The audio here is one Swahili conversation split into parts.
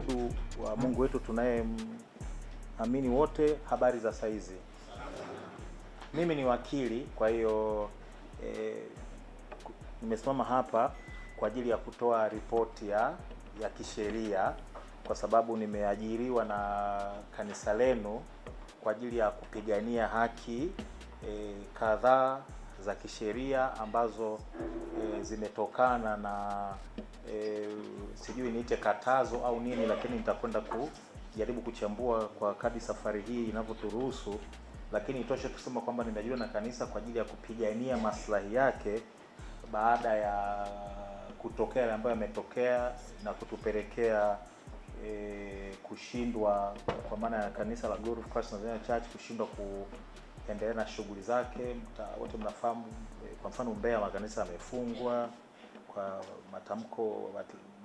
kumwabudu wa Mungu wetu tunayeamini wote. Habari za saizi. Mimi ni wakili, kwa hiyo nimesimama hapa kwa ajili ya kutoa ripoti ya kisheria, kwa sababu nimeajiriwa na kanisa lenu kwa ajili ya kupigania haki kadhaa za kisheria ambazo zimetokana na sijui niite katazo au nini, lakini nitakwenda kujaribu kuchambua kwa kadri safari hii inavyoturuhusu. Lakini itoshe kusema kwamba nimeajiriwa na kanisa kwa ajili ya kupigania maslahi yake baada ya kutokea yale ambayo yametokea na kutupelekea kushindwa, kwa maana ya kanisa la Glory of Christ Nazarene Church kushindwa kuendelea na shughuli zake. Wote mnafahamu, kwa mfano Mbeya makanisa yamefungwa kwa matamko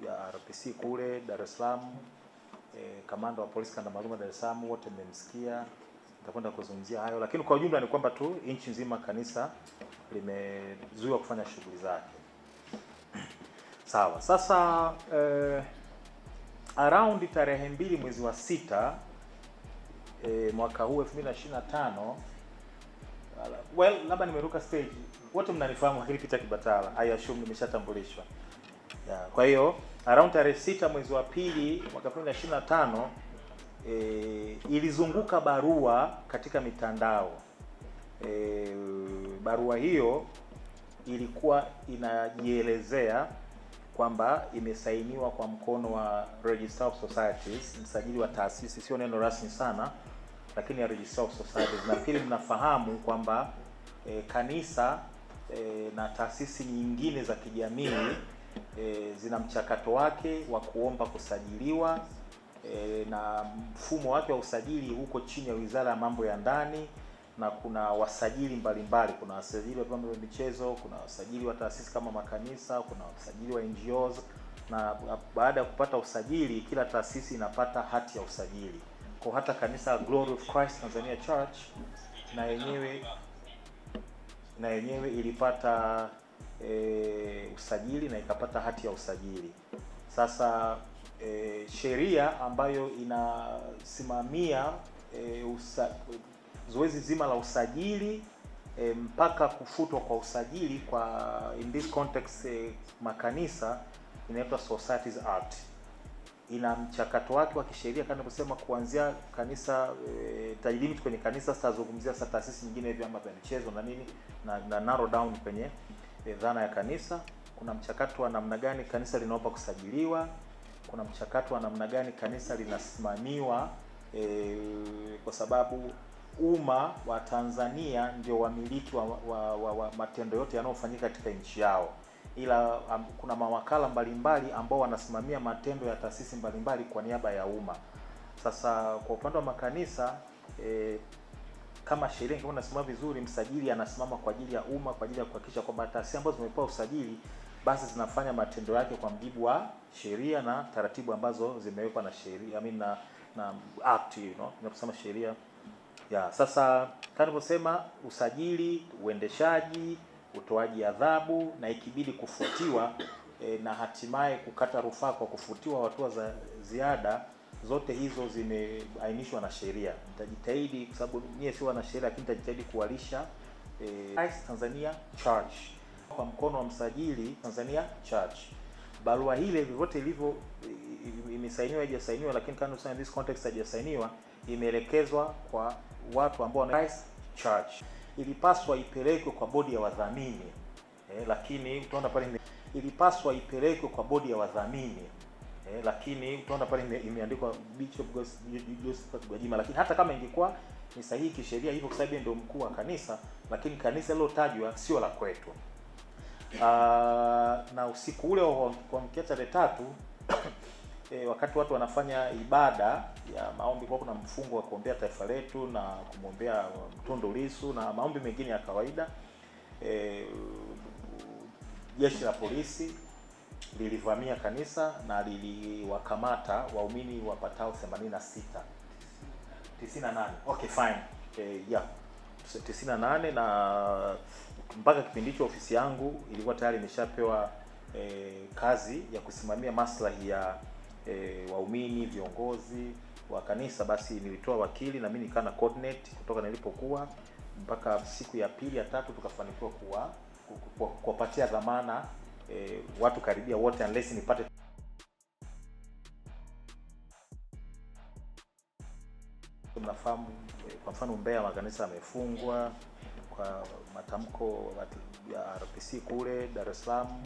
ya RPC kule Dar es Salaam. Kamanda wa polisi kanda maalum Dar es Salaam, wote mmemsikia, nitakwenda kuzungumzia hayo. Lakini kwa ujumla ni kwamba tu nchi nzima kanisa limezuiwa kufanya shughuli zake. Sawa. Sasa around tarehe 2 mwezi wa 6 mwaka huu 2025, labda nimeruka stage, wote mnanifahamu, lakini Peter Kibatala I assume nimeshatambulishwa. Kwa hiyo around tarehe 6 mwezi wa 2 mwaka 2025 ilizunguka barua katika mitandao. Barua hiyo ilikuwa inajielezea kwamba imesainiwa kwa mkono wa Register of Societies, msajili wa taasisi, sio neno rasmi sana, lakini ya Register of Societies. Na pili, mnafahamu kwamba kanisa na taasisi nyingine za kijamii zina mchakato wake wa kuomba kusajiliwa, na mfumo wake wa usajili huko chini ya Wizara ya Mambo ya Ndani, na kuna wasajili mbalimbali. Kuna wasajili wa vyama vya michezo, kuna wasajili wa taasisi kama makanisa, kuna wasajili wa NGOs, na baada ya kupata usajili kila taasisi inapata hati ya usajili. Kwa hata kanisa Glory of Christ Tanzania Church na yenyewe ilipata usajili na ikapata hati ya usajili. Sasa sheria ambayo inasimamia zoezi zima la usajili mpaka kufutwa kwa usajili kwa in this context makanisa inaitwa Societies Act. Ina mchakato wake wa kisheria kama kusema, kuanzia kanisa time limit kwenye kanisa, sitazungumzia sasa taasisi nyingine vyama vya michezo na nini, na narrow down kwenye dhana ya kanisa. Kuna mchakato wa namna gani kanisa linaomba kusajiliwa, kuna mchakato wa namna gani kanisa linasimamiwa, kwa sababu umma wa Tanzania ndio wamiliki wa matendo yote yanayofanyika katika nchi yao, ila kuna mawakala mbalimbali ambao wanasimamia matendo ya taasisi mbalimbali kwa niaba ya umma. Sasa kwa upande wa makanisa, kama sheria ingekuwa inasimama vizuri, msajili anasimama kwa ajili ya umma, kwa ajili ya kuhakikisha kwamba taasisi ambazo zimepewa usajili basi zinafanya matendo yake kwa mujibu wa sheria na taratibu ambazo zimewekwa na sheria, na act, tunasema sheria. Sasa tunaposema usajili, uendeshaji, utoaji adhabu, na ikibidi kufutiwa na hatimaye kukata rufaa kwa kufutiwa hatua za ziada, zote hizo zimeainishwa na sheria. Nitajitahidi, kwa sababu mimi si wana sheria, lakini nitajitahidi kuwalisha Tanzania Church kwa mkono wa msajili Tanzania Church. Barua ile vyote ilivyo imesainiwa, haijasainiwa, lakini kama tunasema in this context haijasainiwa, imeelekezwa kwa watu ambao na Church. Ilipaswa ipelekwe kwa bodi ya wadhamini, lakini utaona pale ilipaswa ipelekwe kwa bodi ya wadhamini, lakini utaona pale imeandikwa Bishop Joseph Gwajima. Lakini hata kama ingekuwa ni sahihi kisheria hivyo, kwa sababu ndio mkuu wa kanisa, lakini kanisa lilotajwa sio la kwetu. Na usiku ule wa kuamkia tarehe 3 wakati watu wanafanya ibada ya maombi, kwa kuna mfungo wa kuombea taifa letu na kumwombea Tundu Lissu na maombi mengine ya kawaida, jeshi la polisi lilivamia kanisa na liliwakamata waumini wapatao 98. Okay, fine. 98, na mpaka kipindi hicho ofisi yangu ilikuwa tayari imeshapewa kazi ya kusimamia maslahi ya waumini, viongozi wa kanisa, basi nilitoa wakili na mimi nikaa na coordinate kutoka nilipokuwa mpaka siku ya pili ya tatu tukafanikiwa kuwapatia dhamana watu karibia wote, unless nipate tunafahamu. Kwa mfano Mbeya makanisa yamefungwa kwa matamko ya RPC kule Dar es Salaam